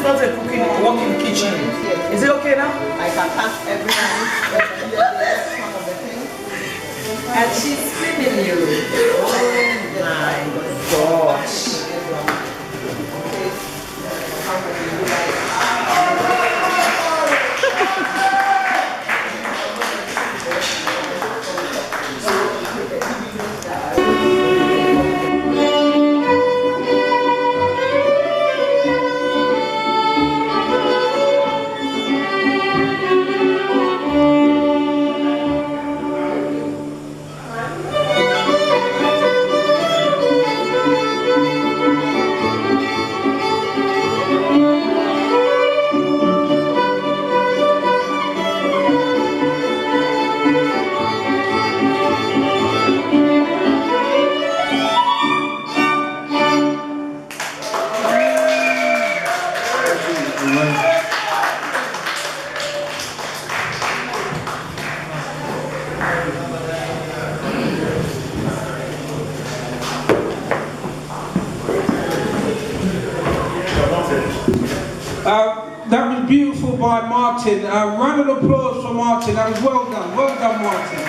not a cooking, working kitchen. Is it okay now? I can ask everyone some of the things. And she's screaming you. Oh my gosh. That was beautiful by Martin. Round of applause for Martin. That was well done. Well done, Martin.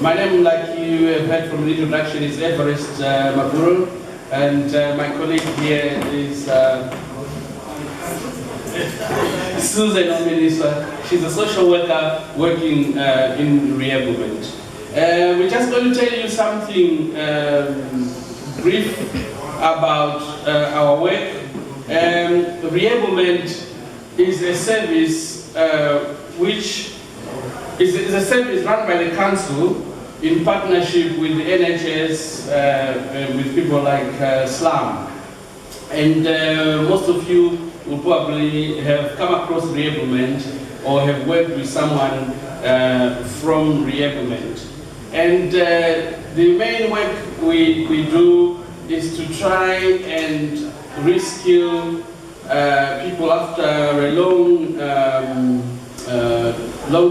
My name, like you have heard from the introduction, is Everest Maguru, and my colleague here is Susan Omenisa. She's a social worker working in reablement. We're just going to tell you something brief about our work. Reablement is a service which is a service run by the council in partnership with the NHS, with people like SLAM. And most of you will probably have come across reablement or have worked with someone from reablement. And the main work we do is to try and reskill people after a long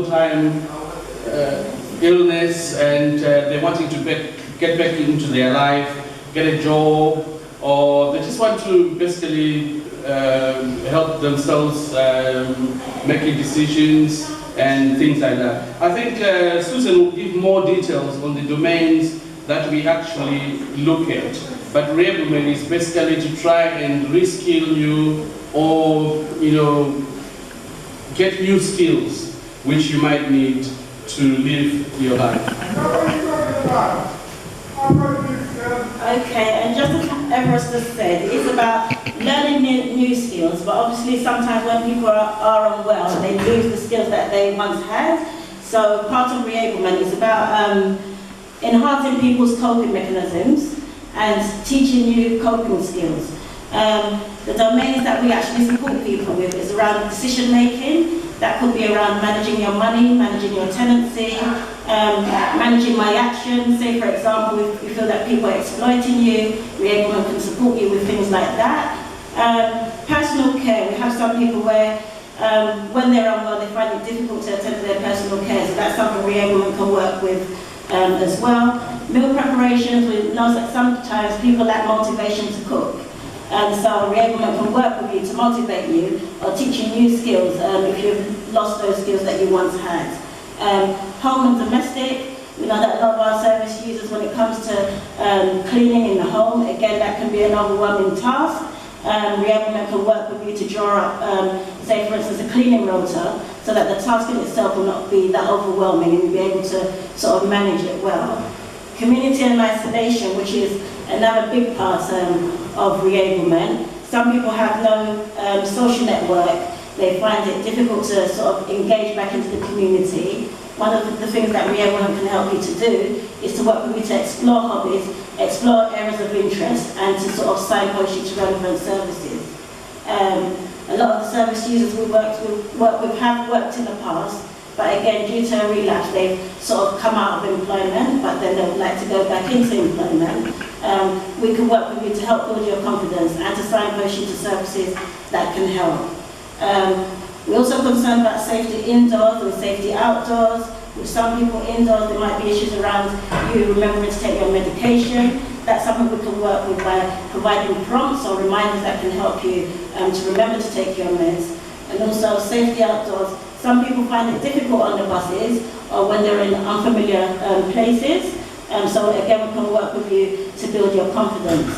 time illness, and they're wanting to get back into their life, get a job, or they just want to basically help themselves making decisions and things like that. I think Susan will give more details on the domains that we actually look at. But reablement is basically to try and reskill you, or get new skills which you might need to live your life. Okay, and just as Everest has said, it's about learning new skills, but obviously sometimes when people are unwell, they lose the skills that they once had. So part of reablement is about enhancing people's coping mechanisms and teaching you coping skills. The domains that we actually support people with is around decision making. That could be around managing your money, managing your tenancy, managing my actions. Say, for example, if you feel that people are exploiting you, reablement can support you with things like that. Personal care. We have some people where when they're unwell, they find it difficult to attend to their personal care, so that's something reablement can work with as well. Meal preparations, we know that sometimes people lack motivation to cook. And so reablement can work with you to motivate you or teach you new skills if you've lost those skills that you once had. Home and domestic, we know that a lot of our service users, when it comes to cleaning in the home, again, that can be an overwhelming task. Reablement can work with you to draw up, say for instance, a cleaning rota, so that the task in itself will not be that overwhelming and you'll be able to sort of manage it well. Community and isolation, which is another big part of reablement. Some people have no social network. They find it difficult to sort of engage back into the community. One of the things that reablement can help you to do is to work with you to explore hobbies, explore areas of interest, and to sort of signpost you to relevant services. A lot of the service users we work with have worked in the past, but again, due to a relapse, they've sort of come out of employment, but then they would like to go back into employment. We can work with you to help build your confidence and to signpost you to services that can help. We're also concerned about safety indoors and safety outdoors. With some people indoors, there might be issues around you remembering to take your medication. That's something something we can work with by providing prompts or reminders that can help you to remember to take your meds. And also safety outdoors. Some people find it difficult on the buses or when they're in unfamiliar places. So again, we can work with you to build your confidence.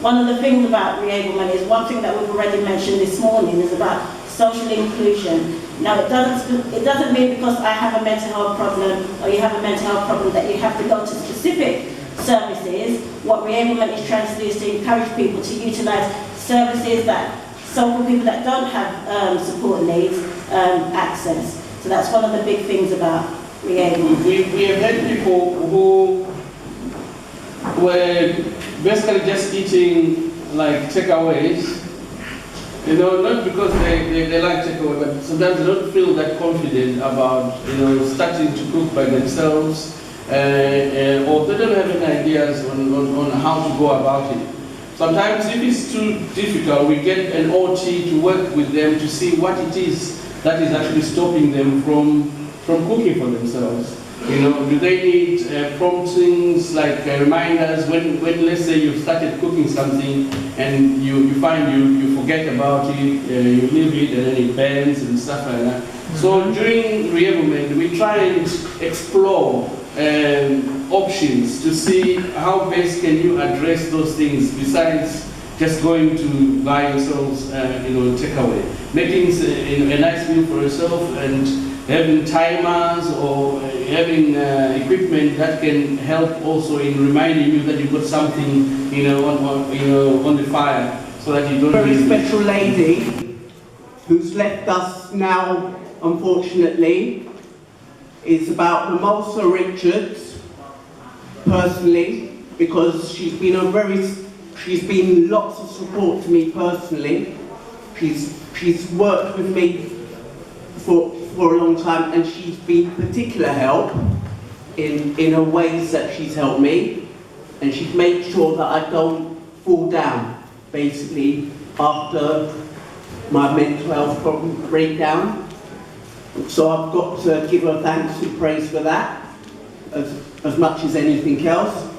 One of the things about reablement is one thing that we've already mentioned this morning is about social inclusion. Now, it doesn't mean because I have a mental health problem or you have a mental health problem that you have to go to specific services. What reablement is trying to do is to encourage people to utilise services that so for people that don't have support needs access. So that's one of the big things about reablement. We have had people who were basically just eating like takeaways. You know, not because they like takeaway, but sometimes they don't feel that confident about, you know, starting to cook by themselves, or they don't have any ideas on how to go about it. Sometimes if it's too difficult, we get an OT to work with them to see what it is that is actually stopping them from cooking for themselves. You know, do they need promptings like reminders when let's say you've started cooking something and you find you forget about it, you leave it and then it burns and stuff like that. So during reablement, we try and explore options to see how best can you address those things besides just going to buy yourselves, takeaway. Making a nice meal for yourself and having timers or having equipment that can help also in reminding you that you've got something, on the fire so that you don't. Very special lady who's left us now, unfortunately, is about Mimosa Richards, personally, because she's been lots of support to me personally. She's worked with me for a long time, and she's been particular help in her ways that she's helped me, and she's made sure that I don't fall down, basically, after my mental health problem breakdown. So I've got to give her thanks and praise for that, as much as anything else.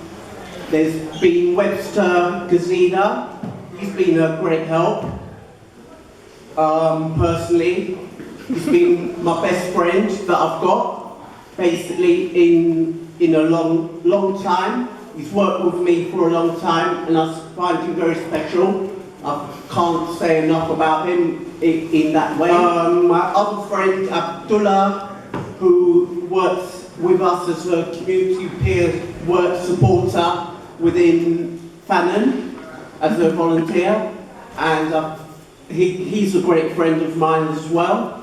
There's been Webster Gazina, he's been a great help, personally. He's been my best friend that I've got, basically in a long time. He's worked with me for a long time, and I find him very special. I can't say enough about him in that way. My other friend, Abdullah, who works with us as a community peer work supporter within Fannin as a volunteer, and he's a great friend of mine as well.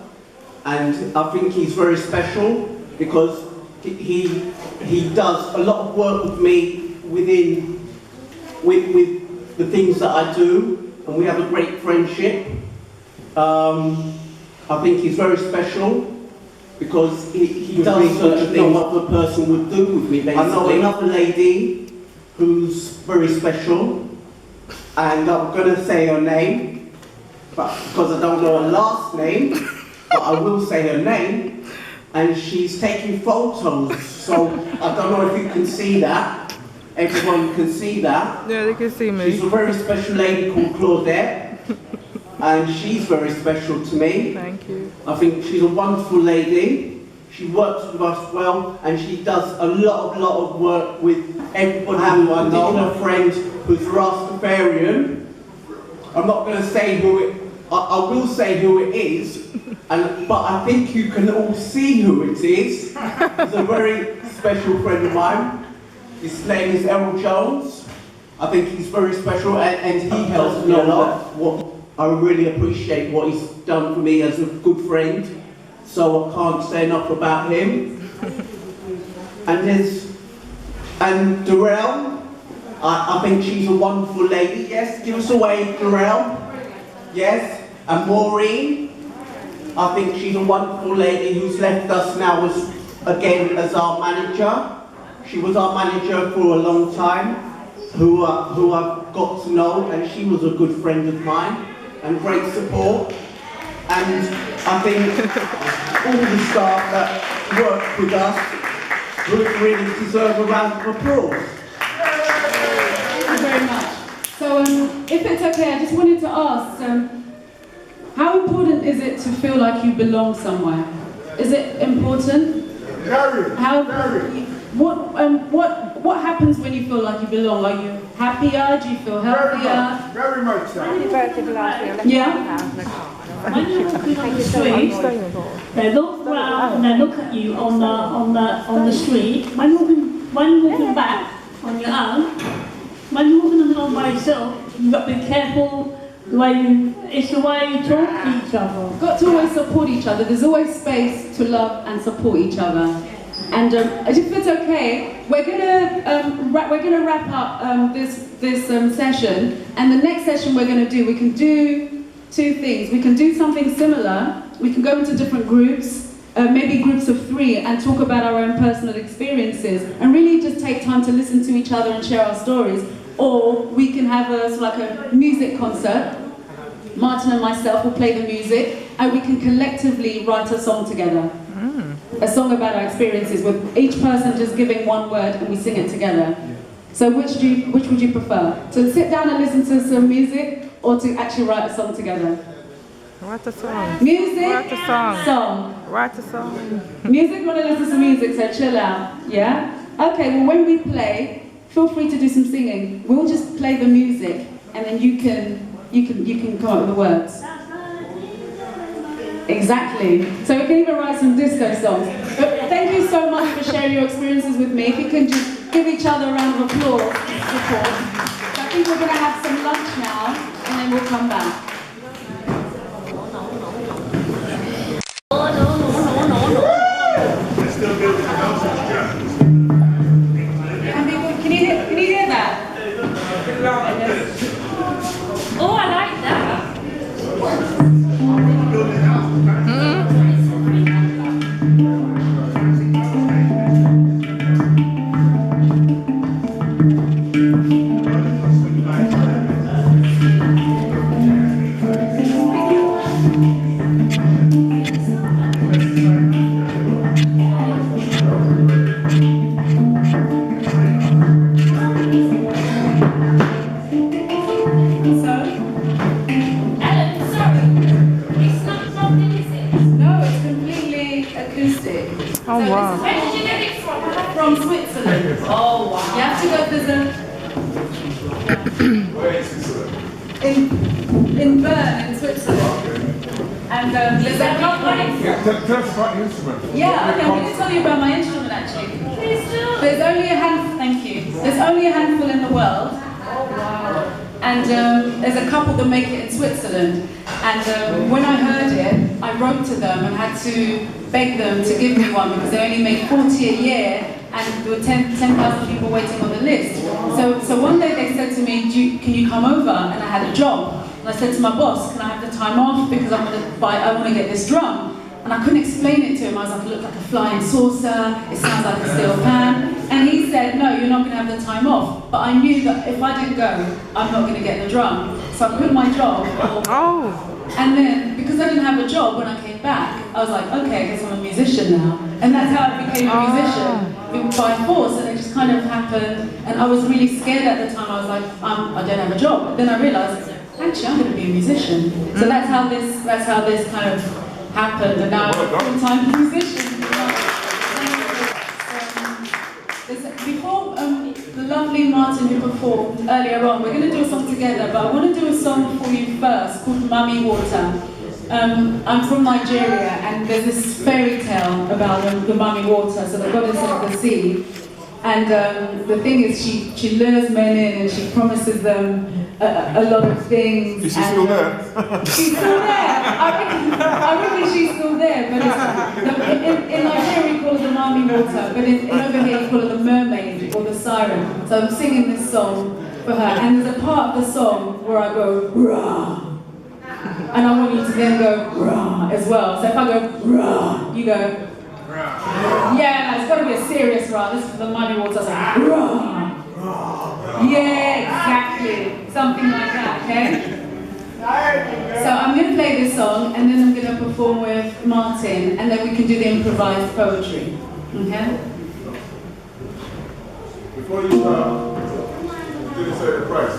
And I think he's very special because he does a lot of work with me with the things that I do, and we have a great friendship. I think he's very special because he does certain things what the person would do with me, basically. I know another lady who's very special, and I'm going to say her name, but because I don't know her last name, but I will say her name, and she's taking photos, so I don't know if you can see that. Everyone can see that. Yeah, they can see me. She's a very special lady called Claudette, and she's very special to me. Thank you. I think she's a wonderful lady. She works with us well, and she does a lot of work with everybody who I know. A friend who's Rastafarian. I'm not going to say who it. I will say who it is, but I think you can all see who it is. He's a very special friend of mine. His name is Errol Jones. I think he's very special, and he helps me a lot. I really appreciate what he's done for me as a good friend, so I can't say enough about him. And Darrell, I think she's a wonderful lady. Yes, give us a wave, Darrell. Yes, and Maureen, I think she's a wonderful lady who's left us now as our manager. She was our manager for a long time, who I've got to know, and she was a good friend of mine, and great support. And I think all the staff that work with us would really deserve a round of applause. if it's okay, I just wanted to ask, how important is it to feel like you belong somewhere? Is it important? Very. What happens when you feel like you belong? Are you happier? Do you feel healthier? Very much so. Yeah? When you walk on the street, they look round and they look at you on the street. When you're walking back on your own, when you're walking along by yourself, you've got to be careful. It's the way you talk to each other. Got to always support each other. There's always space to love and support each other. And if it's okay, we're gonna wrap up this session. And the next session we can do two things. We can do something similar. We can go into different groups, maybe groups of 3, and talk about our own personal experiences, and really just take time to listen to each other and share our stories. Or we can have a music concert. Martin and myself will play the music, and we can collectively write a song together. A song about our experiences, with each person just giving one word and we sing it together. So which would you prefer? To sit down and listen to some music, or to actually write a song together? Write a song. Music? Write a song. Song. Write a song. Music, you want to listen to music, so chill out, yeah? Okay, well when we play, feel free to do some singing. We'll just play the music, and then you can come up with the words. Exactly. So we can even write some disco songs. But thank you so much for sharing your experiences with me. If you can just give each other a round of applause. Support. So I think we're going to have some lunch now, and then we'll come back. Can you hear that? Oh, I like that. Oh wow. Where did you get it from? From Switzerland. Oh wow. You have to go, in Bern, in Switzerland. And there's a Tell us about the instrument. Yeah, okay, I'm going to tell you about my instrument actually. Please do. There's only a handful, thank you. There's only a handful in the world. Oh wow. And there's a couple that make it in Switzerland. And when I heard it, I wrote to them and had to beg them to give me one because they only make 40 a year and there were 10,000 people waiting on the list. So one day they said to me, can you come over? And I had a job. And I said to my boss, can I have the time off because I want to get this drum? And I couldn't explain it to him. I was like, it looked like a flying saucer, it sounds like a steel pan. And he said, no, you're not going to have the time off. But I knew that if I didn't go, I'm not going to get the drum. So I quit my job. And then, because I didn't have a job when I came back, I was like, okay, I guess I'm a musician now. And that's how I became a musician, by force, and it just kind of happened. And I was really scared at the time. I was like, I don't have a job. But then I realized, actually, I'm going to be a musician. So that's how this kind of happened, and now I'm a full-time musician. Before the lovely Martin who performed earlier on, we're going to do a song together, but I want to do a song for you first called Mummy Water. I'm from Nigeria, and there's this fairy tale about the mummy water, so the goddess of the sea. And the thing is, she lures men in and she promises them a lot of things. Is she still there? She's still there. I reckon she's still there. But in Nigeria we call her the mummy water, but over here you call her the mermaid or the siren. So I'm singing this song for her, and there's a part of the song where I go rah, and I want you to then go rah as well. So if I go rah, you go. Yeah, no, it's got to be a serious rah. This is the muddy water. So rah. Yeah, exactly. Something like that, okay? So I'm going to play this song, and then I'm going to perform with Martin, and then we can do the improvised poetry. Okay? Before you start, did you say the price?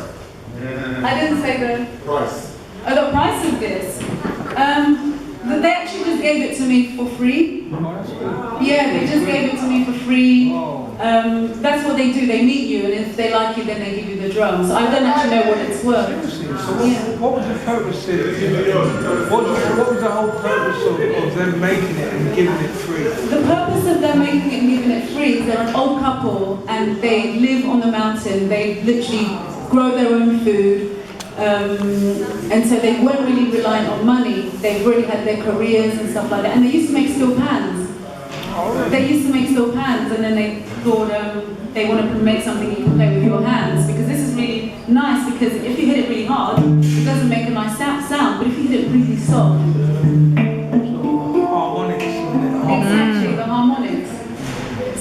I didn't say the Price. Oh, the price of this. They actually just gave it to me for free. Yeah, they just gave it to me for free. That's what they do. They meet you, and if they like you, then they give you the drum. So I don't actually know what it's worth. So what was the purpose of what was the whole purpose of them making it and giving it free? The purpose of them making it and giving it free is they're an old couple and they live on the mountain. They literally grow their own food. And so they weren't really reliant on money. They already had their careers and stuff like that. And they used to make steel pans. They used to make steel pans, and then they thought they want to make something you can play with your hands, because this is really nice, because if you hit it really hard, it doesn't make a nice sound, but if you hit it really soft. Harmonics. Exactly, the harmonics.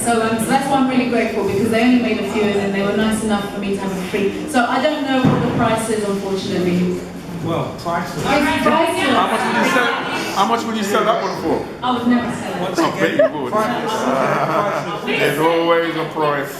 So that's why I'm really grateful, because they only made a few and they were nice enough for me to have it free. So I don't know what the price is, unfortunately. Well, priceless. It's priceless. How much would you sell that one for? I would never sell it. Once I bet again, you would. priceless. There's always a price.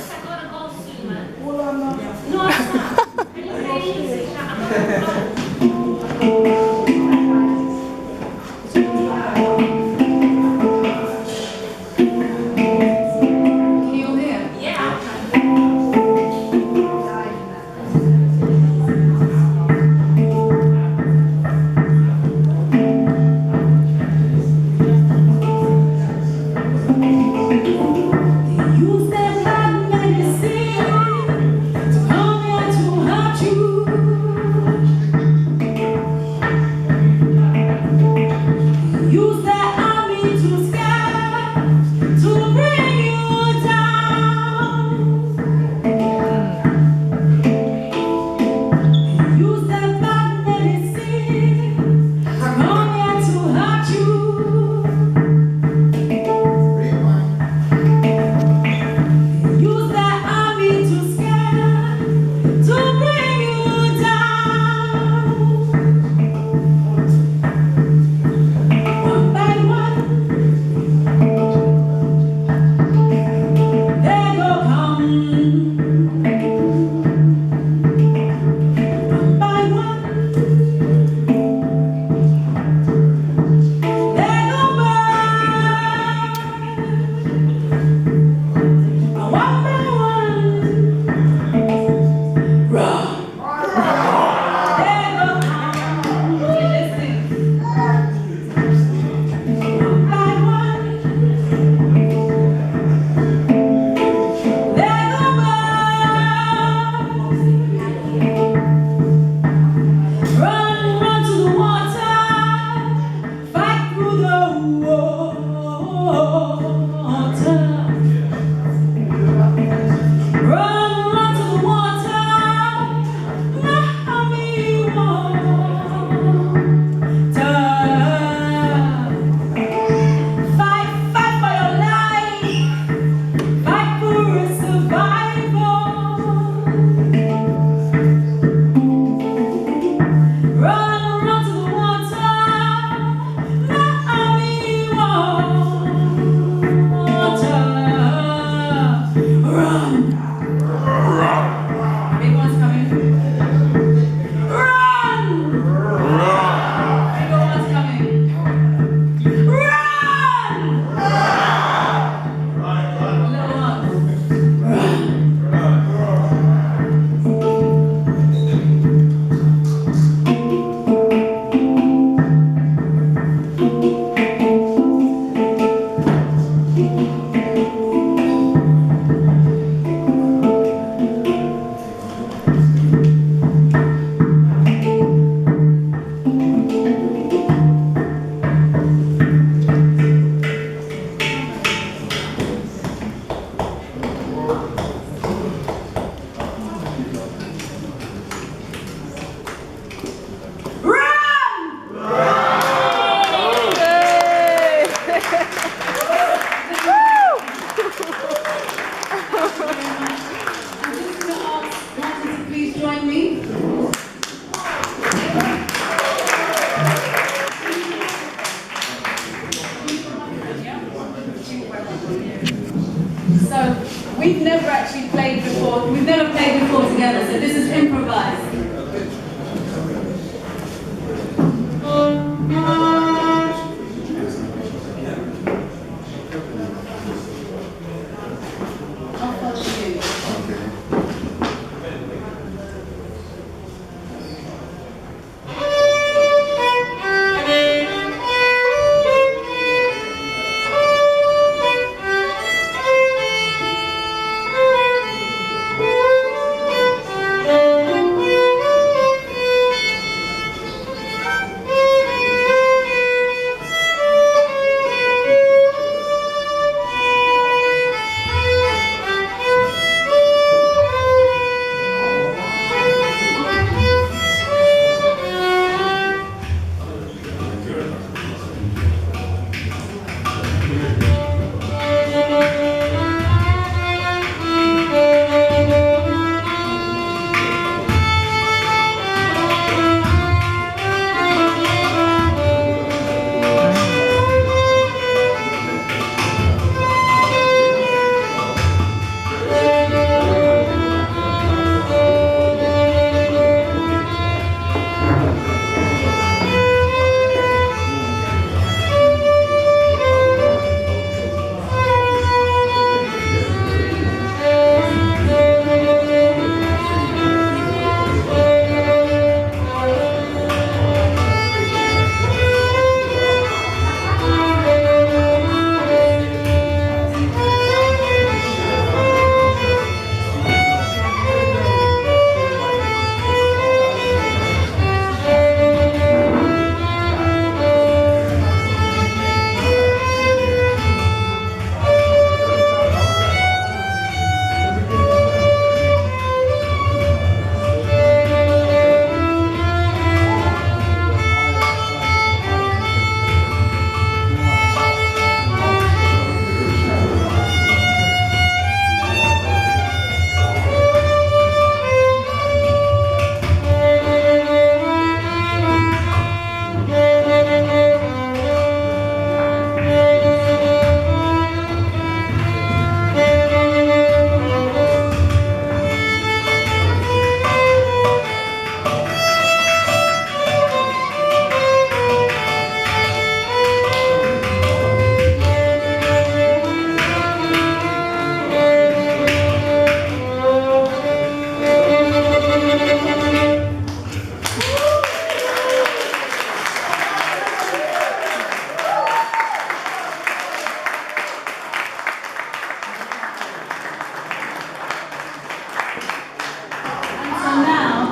Can you all hear? Yeah. Use their blood medicine to come here to hurt you.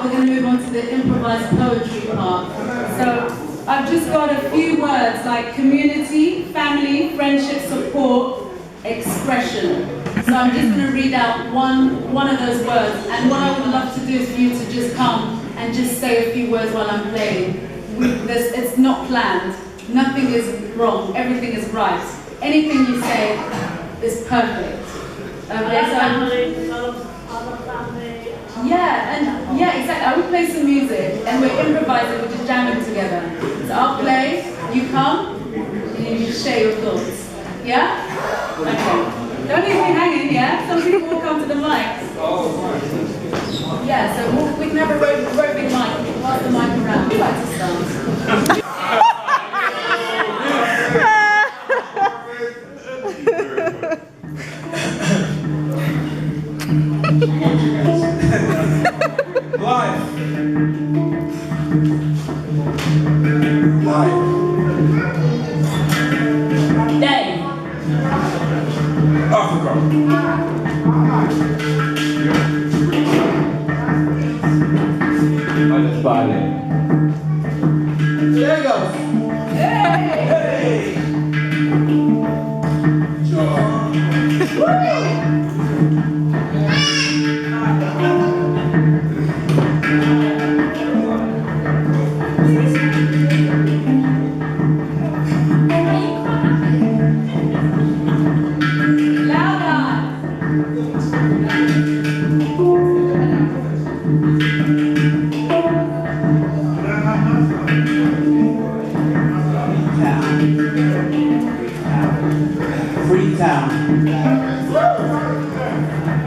we're going to move on to the improvised poetry part. So I've just got a few words like community, family, friendship, support, expression. So I'm just going to read out one of those words, and what I would love to do is for you to just come and just say a few words while I'm playing. It's not planned. Nothing is wrong. Everything is right. Anything you say is perfect. Okay, so yeah, exactly. I will play some music, and we're improvising. We're just jamming together. So I'll play. You come, and you just share your thoughts. Yeah? Okay. Don't leave me hanging, yeah? Some people will come to the mic. Yeah, so we can have a roving mic. Pass the mic around. Who likes to start? Life. Day. Africa. There you go. Hey! Freetown.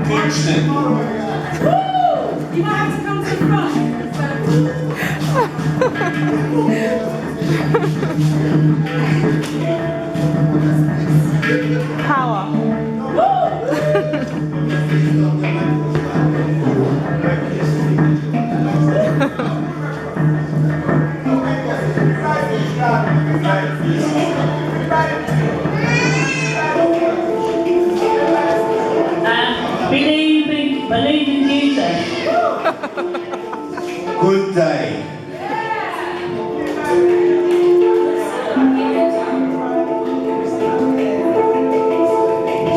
Kingston. You might have to come to the front. Power. Believe in Jesus. Good day.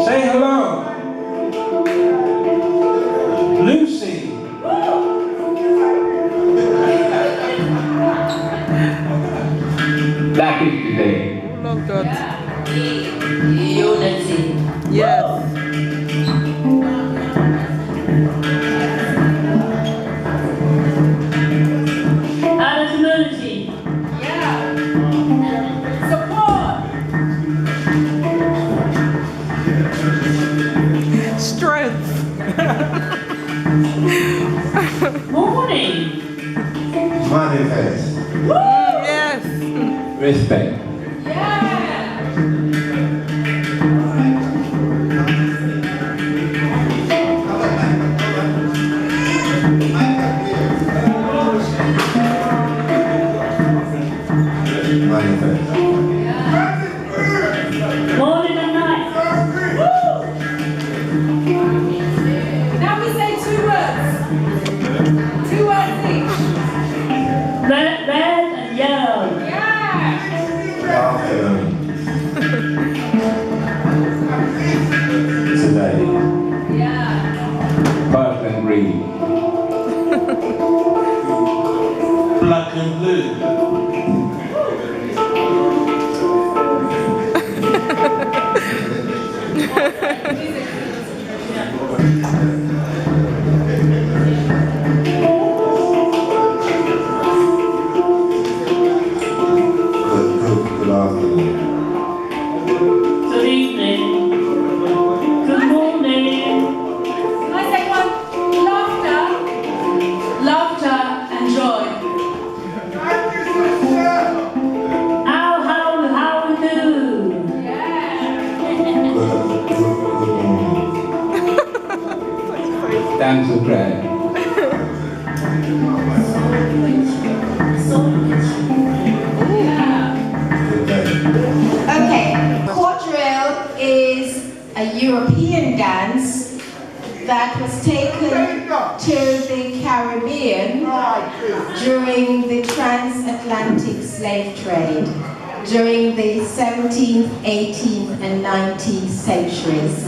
Say hello. Lucy. Black is today. Oh God. Unity. Yes. Strength. Morning. Manifest. Yes. Respect. Manifest. Morning and night. Now we say 2 words. 2 words each. Red and yellow. Yeah. Afternoon. Today. Yeah. Purple and green. Black and blue. Good afternoon. Good evening. Good morning. Can I say one? Laughter and joy. How we do? Good morning. Time to pray. Okay, quadrille is a European dance that was taken to the Caribbean during the transatlantic slave trade during the 17th, 18th and 19th centuries.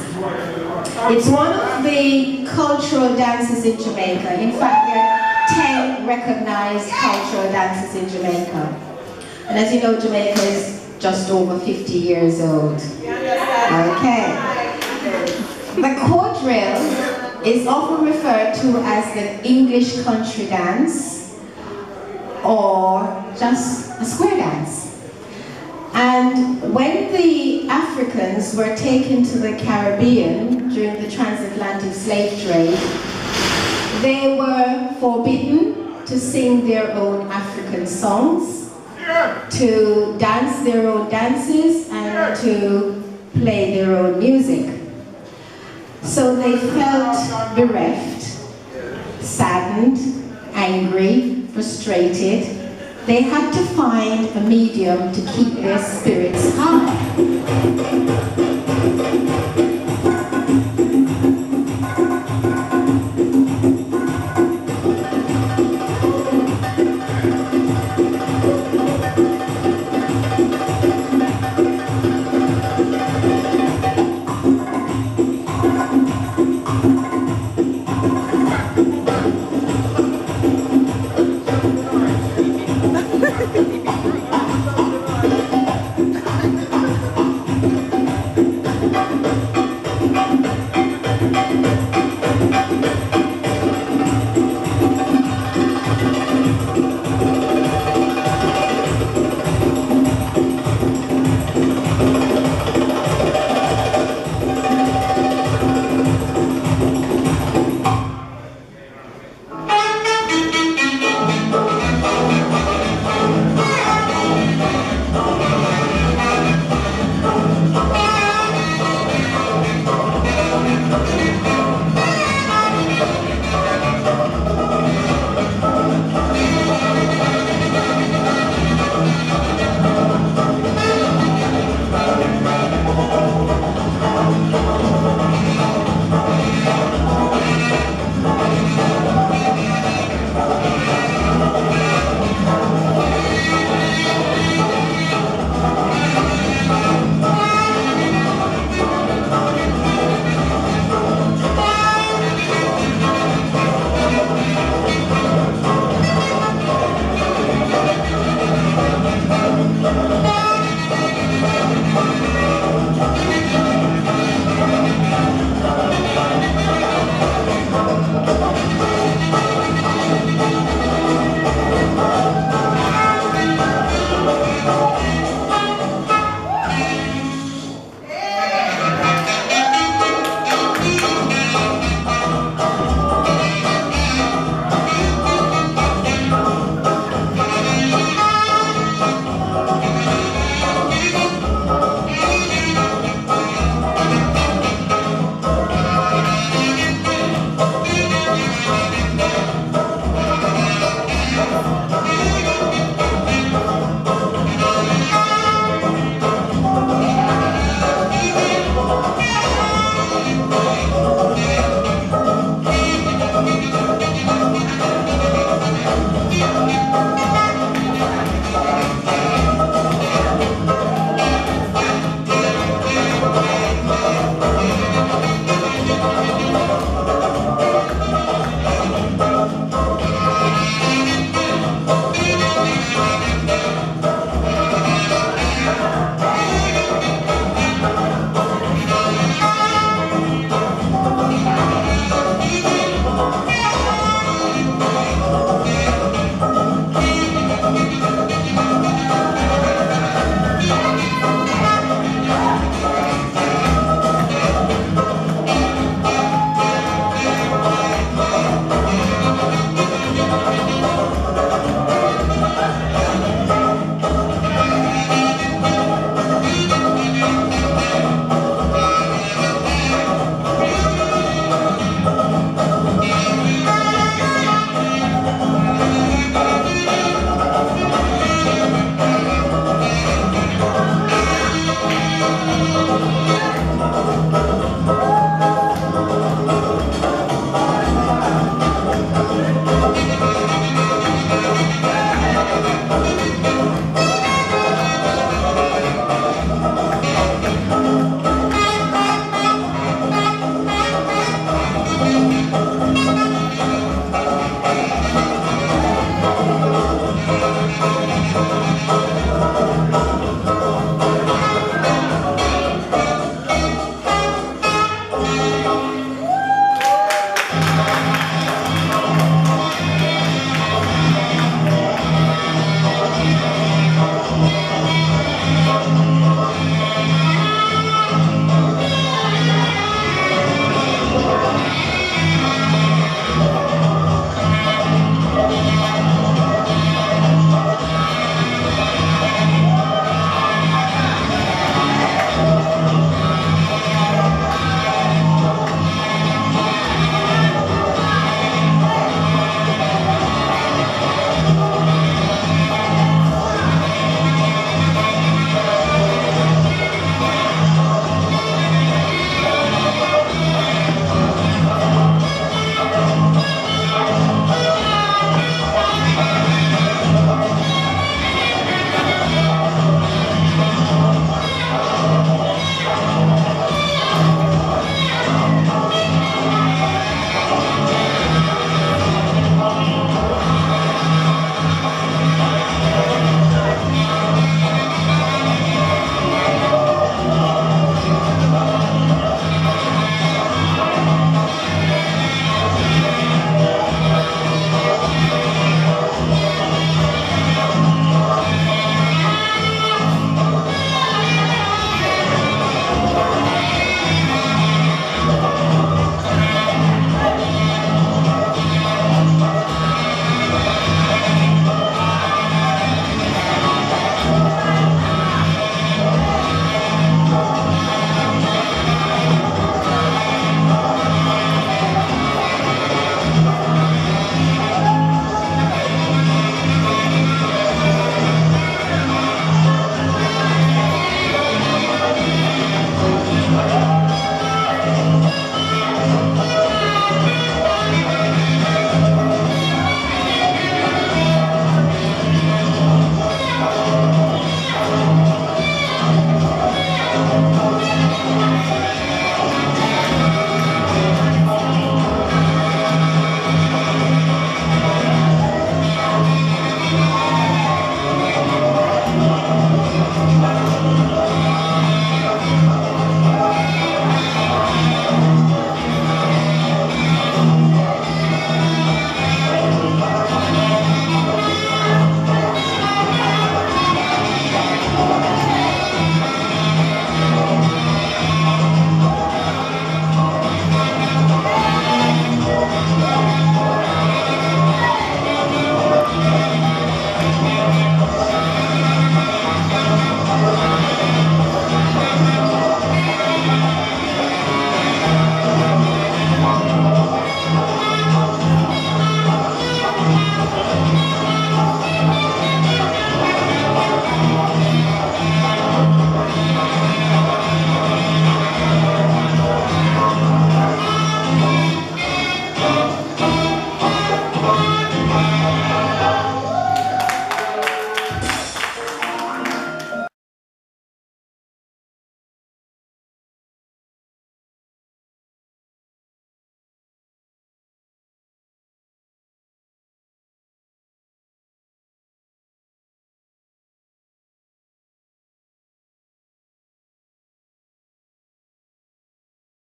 It's one of the cultural dances in Jamaica. In fact, there are 10 recognized cultural dances in Jamaica. And as you know, Jamaica is just over 50 years old. Okay. The quadrille is often referred to as the English country dance or just a square dance. And when the Africans were taken to the Caribbean during the transatlantic slave trade, they were forbidden to sing their own African songs, to dance their own dances, and to play their own music. So they felt bereft, saddened, angry, frustrated. They had to find a medium to keep their spirits high.